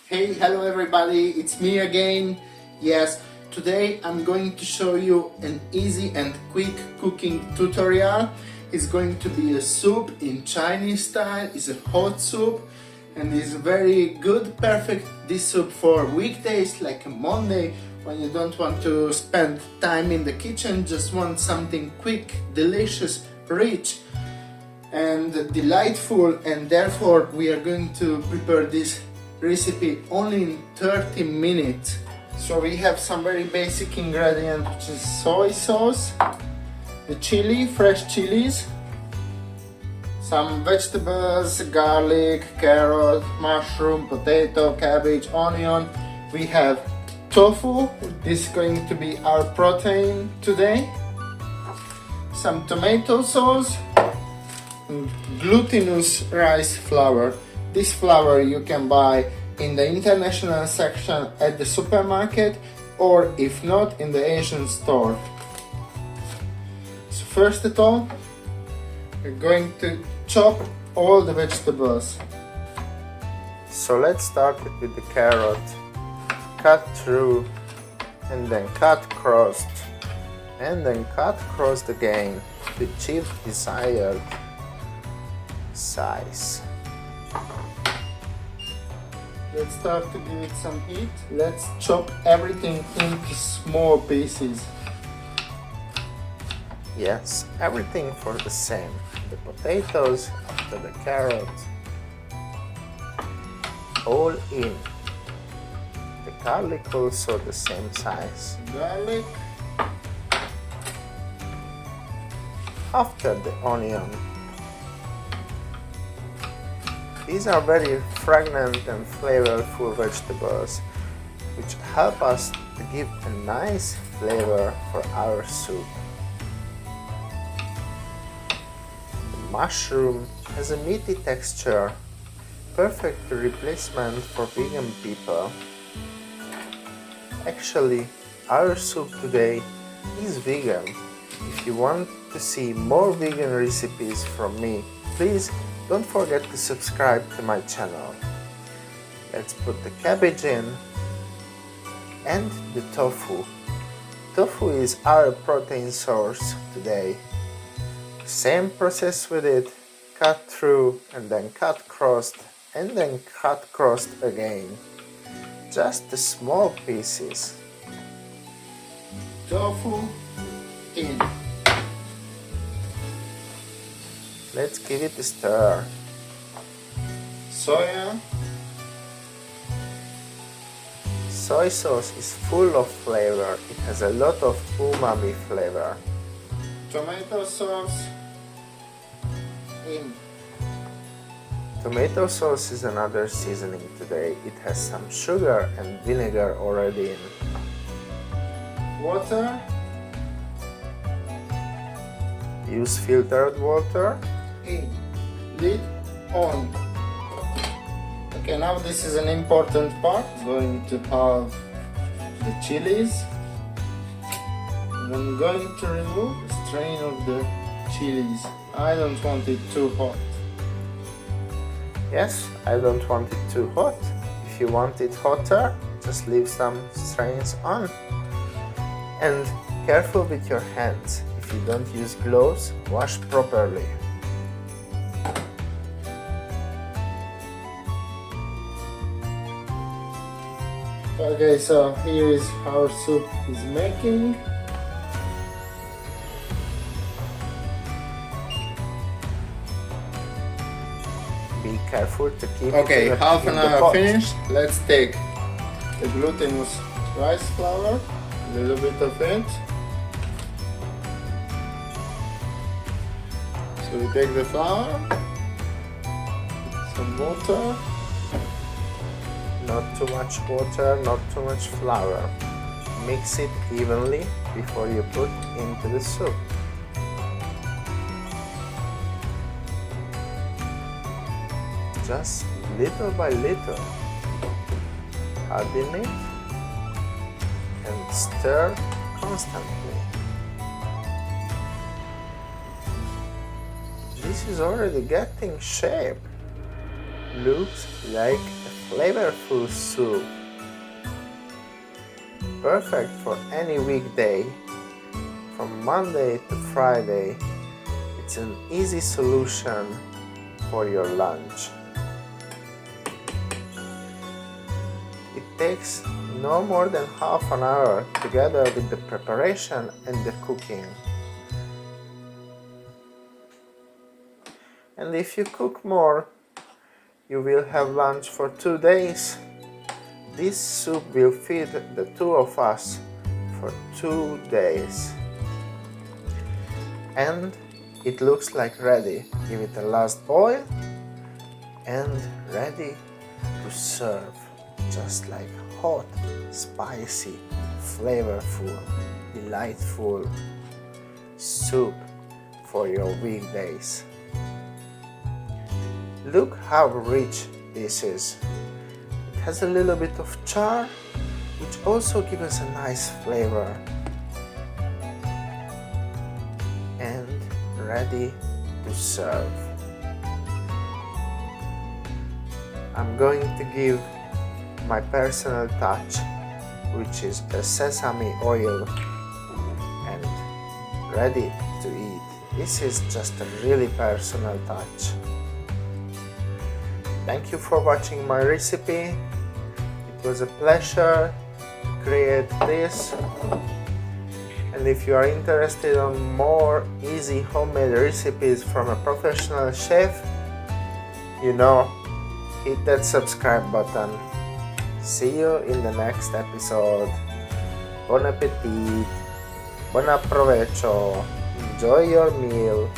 Hey, hello everybody, it's me again. Yes, today I'm going to show you an easy and quick cooking tutorial. It's going to be a soup in Chinese style. It's a hot soup and it's very good, perfect this soup for weekdays like a Monday when you don't want to spend time in the kitchen, just want something quick, delicious, rich and delightful, and therefore we are going to prepare this recipe only in 30 minutes. So we have some very basic ingredient, which is soy sauce, the chili, fresh chilies, some vegetables, garlic, carrot, mushroom, potato, cabbage, onion. We have tofu, this is going to be our protein today, some tomato sauce, glutinous rice flour. This flour you can buy in the international section at the supermarket, or if not, in the Asian store. So first of all, we're going to chop all the vegetables. So let's start with the carrot. Cut through and then cut crossed and then cut crossed again to achieve desired size. Let's start to give it some heat. Let's chop everything into small pieces. Yes, everything for the same. The potatoes after the carrot. All in. The garlic also the same size. Garlic. After the onion. These are very fragrant and flavorful vegetables which help us to give a nice flavor for our soup. The mushroom has a meaty texture, perfect replacement for vegan people. Actually, our soup today is vegan. If you want to see more vegan recipes from me, please don't forget to subscribe to my channel. Let's put the cabbage in and the tofu. Tofu is our protein source today. Same process with it, cut through and then cut crossed and then cut crossed again. Just the small pieces. Tofu in. Let's give it a stir. Soy sauce is full of flavor. It has a lot of umami flavor. Tomato sauce in. Tomato sauce is another seasoning today. It has some sugar and vinegar already in. Water. Use filtered water. In. Lid on. Okay, now this is an important part. I'm going to have the chilies. And I'm going to remove the strain of the chilies. I don't want it too hot. Yes, I don't want it too hot. If you want it hotter, just leave some strains on. And careful with your hands. If you don't use gloves, wash properly. Okay, so here is how soup is making. Be careful to keep Okay, it half an hour pot. finished. Let's take the glutinous rice flour, a little bit of it. So we take the flour, some water. Not too much water, not too much flour. Mix it evenly before you put into the soup. Just little by little. Add in it and stir constantly. This is already getting shape. Looks like a flavorful soup. Perfect for any weekday, from Monday to Friday. It's an easy solution for your lunch. It takes no more than half an hour together with the preparation and the cooking. And if you cook more, you will have lunch for 2 days. This soup will feed the two of us for 2 days. And it looks like ready. Give it a last boil and ready to serve. Just like hot, spicy, flavorful, delightful soup for your weekdays. Look how rich this is. It has a little bit of char, which also gives us a nice flavor. And ready to serve. I'm going to give my personal touch, which is the sesame oil, and ready to eat. This is just a really personal touch. Thank you for watching my recipe. It was a pleasure to create this. And if you are interested in more easy homemade recipes from a professional chef, hit that subscribe button. See you in the next episode. Bon appetit, buon approvecho, enjoy your meal.